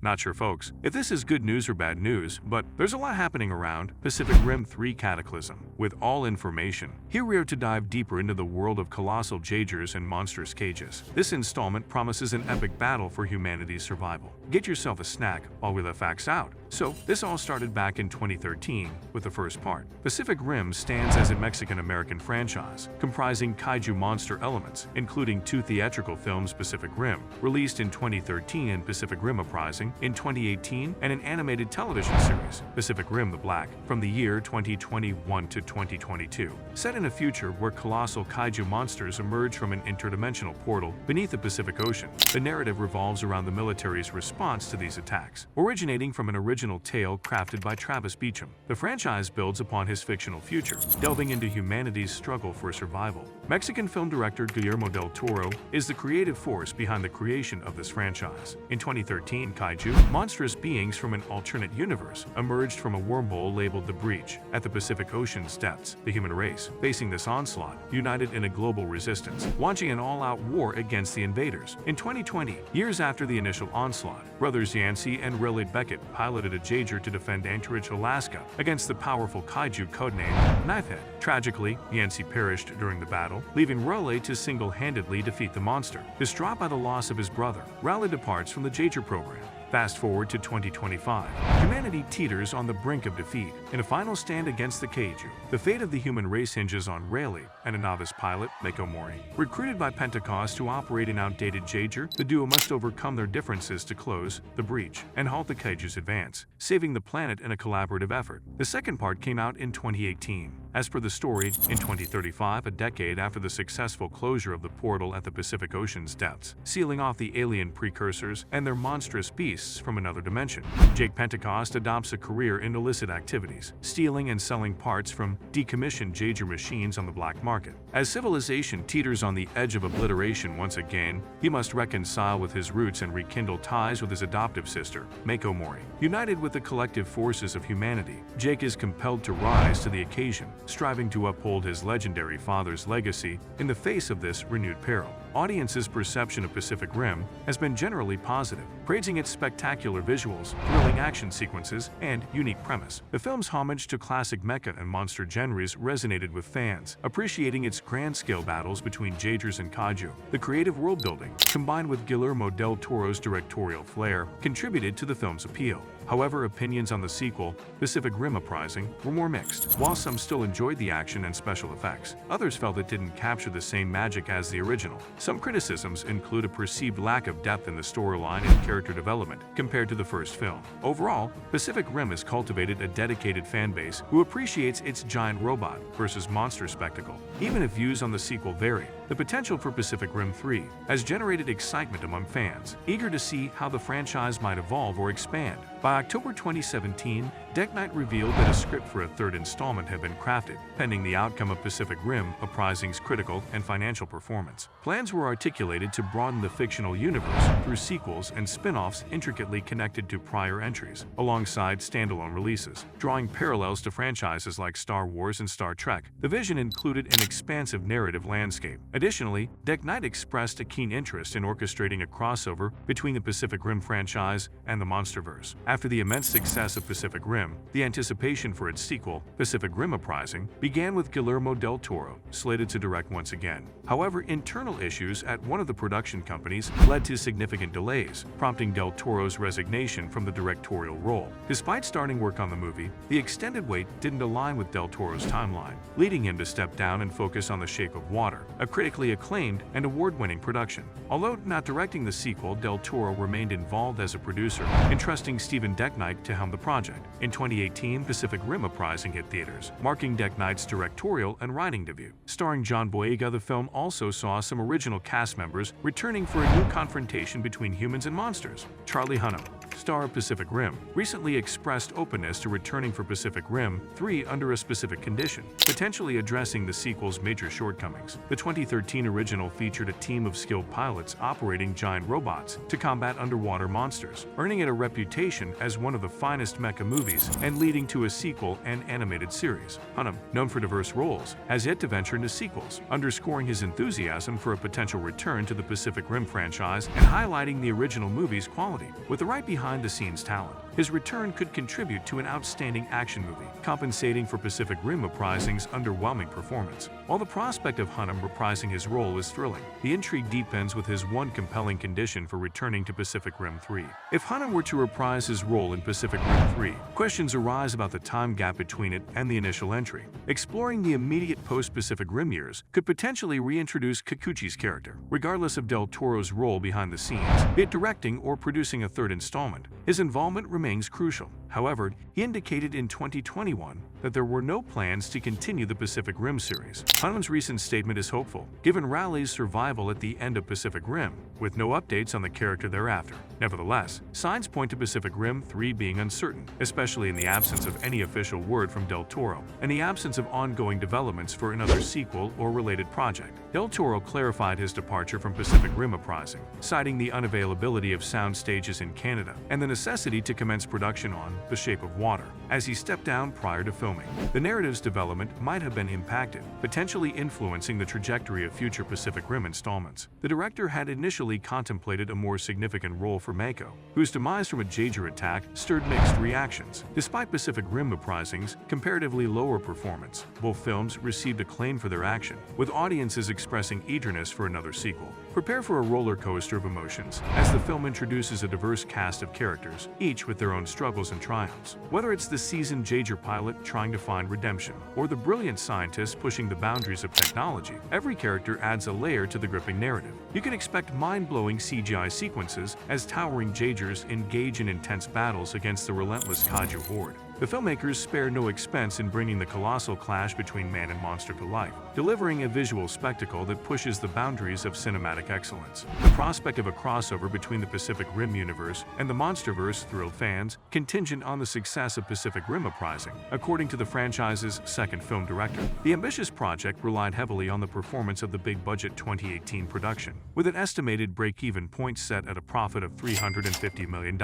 Not sure, folks, if this is good news or bad news, but there's a lot happening around Pacific Rim 3 Cataclysm. With all information, here we are to dive deeper into the world of colossal Jagers and monstrous cages. This installment promises an epic battle for humanity's survival. Get yourself a snack while we let facts out. So, this all started back in 2013 with the first part. Pacific Rim stands as a Mexican-American franchise, comprising kaiju monster elements, including two theatrical films, Pacific Rim, released in 2013, and Pacific Rim Uprising in 2018, and an animated television series, Pacific Rim: The Black, from the year 2021 to 2022. Set in a future where colossal kaiju monsters emerge from an interdimensional portal beneath the Pacific Ocean, the narrative revolves around the military's response to these attacks. Originating from an original tale crafted by Travis Beacham, the franchise builds upon his fictional future, delving into humanity's struggle for survival. Mexican film director Guillermo del Toro is the creative force behind the creation of this franchise. In 2013, kaiju, monstrous beings from an alternate universe, emerged from a wormhole labeled the Breach. At the Pacific Ocean's depths, the human race, facing this onslaught, united in a global resistance, launching an all-out war against the invaders. In 2020, years after the initial onslaught, brothers Yancey and Raleigh Beckett piloted a Jager to defend Anchorage, Alaska, against the powerful kaiju codenamed Knifehead. Tragically, Yancey perished during the battle, leaving Raleigh to single-handedly defeat the monster. Distraught by the loss of his brother, Raleigh departs from the Jager program. Fast forward to 2025. Humanity teeters on the brink of defeat in a final stand against the kaiju. The fate of the human race hinges on Raleigh and a novice pilot, Mako Mori. Recruited by Pentecost to operate an outdated Jager, the duo must overcome their differences to close the breach and halt the kaiju's advance, saving the planet in a collaborative effort. The second part came out in 2018. As per the story, in 2035, a decade after the successful closure of the portal at the Pacific Ocean's depths, sealing off the alien precursors and their monstrous beasts from another dimension, Jake Pentecost adopts a career in illicit activities, stealing and selling parts from decommissioned Jager machines on the black market. As civilization teeters on the edge of obliteration once again, he must reconcile with his roots and rekindle ties with his adoptive sister, Mako Mori. United with the collective forces of humanity, Jake is compelled to rise to the occasion, striving to uphold his legendary father's legacy in the face of this renewed peril. Audiences' perception of Pacific Rim has been generally positive, praising its spectacular visuals, thrilling action sequences, and unique premise. The film's homage to classic mecha and monster genres resonated with fans, appreciating its grand-scale battles between Jagers and kaiju. The creative world-building, combined with Guillermo del Toro's directorial flair, contributed to the film's appeal. However, opinions on the sequel, Pacific Rim Uprising, were more mixed. While some still enjoyed the action and special effects, others felt it didn't capture the same magic as the original. Some criticisms include a perceived lack of depth in the storyline and character development compared to the first film. Overall, Pacific Rim has cultivated a dedicated fanbase who appreciates its giant robot versus monster spectacle. Even if views on the sequel vary, the potential for Pacific Rim 3 has generated excitement among fans, eager to see how the franchise might evolve or expand. By October 2017, Deck Knight revealed that a script for a third installment had been crafted, pending the outcome of Pacific Rim Uprising's critical and financial performance. Plans were articulated to broaden the fictional universe through sequels and spin-offs intricately connected to prior entries, alongside standalone releases. Drawing parallels to franchises like Star Wars and Star Trek, the vision included an expansive narrative landscape. Additionally, Deck Knight expressed a keen interest in orchestrating a crossover between the Pacific Rim franchise and the MonsterVerse. After the immense success of Pacific Rim, the anticipation for its sequel, Pacific Rim Uprising, began with Guillermo del Toro, slated to direct once again. However, internal issues at one of the production companies led to significant delays, prompting del Toro's resignation from the directorial role. Despite starting work on the movie, the extended wait didn't align with del Toro's timeline, leading him to step down and focus on The Shape of Water, a critically acclaimed and award-winning production. Although not directing the sequel, del Toro remained involved as a producer, entrusting Stephen Deck Knight to helm the project. In 2018, Pacific Rim Uprising hit theaters, marking Deck Knight's directorial and writing debut. Starring John Boyega, the film also saw some original cast members returning for a new confrontation between humans and monsters. Charlie Hunnam, star of Pacific Rim, recently expressed openness to returning for Pacific Rim 3 under a specific condition, potentially addressing the sequel's major shortcomings. The 2013 original featured a team of skilled pilots operating giant robots to combat underwater monsters, earning it a reputation as one of the finest mecha movies and leading to a sequel and animated series. Hunnam, known for diverse roles, has yet to venture into sequels, underscoring his enthusiasm for a potential return to the Pacific Rim franchise and highlighting the original movie's quality. With the right behind behind-the-scenes talent. His return could contribute to an outstanding action movie, compensating for Pacific Rim Uprising's underwhelming performance. While the prospect of Hunnam reprising his role is thrilling, the intrigue deepens with his one compelling condition for returning to Pacific Rim 3. If Hunnam were to reprise his role in Pacific Rim 3, questions arise about the time gap between it and the initial entry. Exploring the immediate post-Pacific Rim years could potentially reintroduce Kikuchi's character. Regardless of Del Toro's role behind the scenes, be it directing or producing a third installment, his involvement remains crucial. However, he indicated in 2021 that there were no plans to continue the Pacific Rim series. Hunnam's recent statement is hopeful, given Raleig's survival at the end of Pacific Rim, with no updates on the character thereafter. Nevertheless, signs point to Pacific Rim 3 being uncertain, especially in the absence of any official word from Del Toro and the absence of ongoing developments for another sequel or related project. Del Toro clarified his departure from Pacific Rim Uprising, citing the unavailability of sound stages in Canada and the necessity to commence production on The Shape of Water, as he stepped down prior to filming. The narrative's development might have been impacted, potentially influencing the trajectory of future Pacific Rim installments. The director had initially contemplated a more significant role for Mako, whose demise from a Jaeger attack stirred mixed reactions. Despite Pacific Rim Uprising's comparatively lower performance, both films received acclaim for their action, with audiences expressing eagerness for another sequel. Prepare for a roller coaster of emotions, as the film introduces a diverse cast of characters, each with their own struggles and triumphs. Whether it's the seasoned Jaeger pilot trying to find redemption, or the brilliant scientist pushing the boundaries of technology, every character adds a layer to the gripping narrative. You can expect mind-blowing CGI sequences as towering Jaegers engage in intense battles against the relentless kaiju horde. The filmmakers spare no expense in bringing the colossal clash between man and monster to life, delivering a visual spectacle that pushes the boundaries of cinematic excellence. The prospect of a crossover between the Pacific Rim universe and the MonsterVerse thrilled fans, contingent on the success of Pacific Rim Uprising, according to the franchise's second film director. The ambitious project relied heavily on the performance of the big-budget 2018 production, with an estimated break-even point set at a profit of $350 million.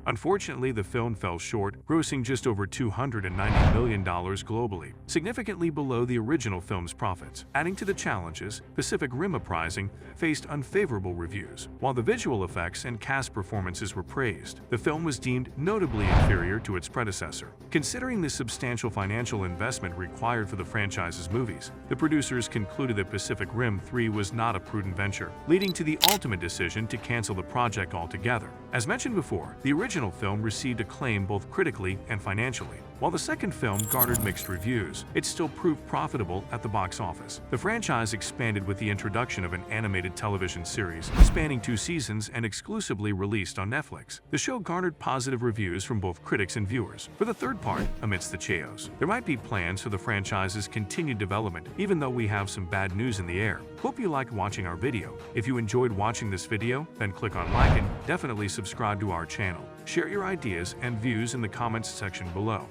Unfortunately, the film fell short, grossing just over $290 million globally, significantly below the original film's profits. Adding to the challenges, Pacific Rim Uprising faced unfavorable reviews. While the visual effects and cast performances were praised, the film was deemed notably inferior to its predecessor. Considering the substantial financial investment required for the franchise's movies, the producers concluded that Pacific Rim 3 was not a prudent venture, leading to the ultimate decision to cancel the project altogether. As mentioned before, the original film received acclaim both critically and financially. While the second film garnered mixed reviews, it still proved profitable at the box office. The franchise expanded with the introduction of an animated television series spanning 2 seasons and exclusively released on Netflix. The show garnered positive reviews from both critics and viewers. For the third part, amidst the chaos, there might be plans for the franchise's continued development, even though we have some bad news in the air. Hope you liked watching our video. If you enjoyed watching this video, then click on like and definitely subscribe to our channel. Share your ideas and views in the comments section below.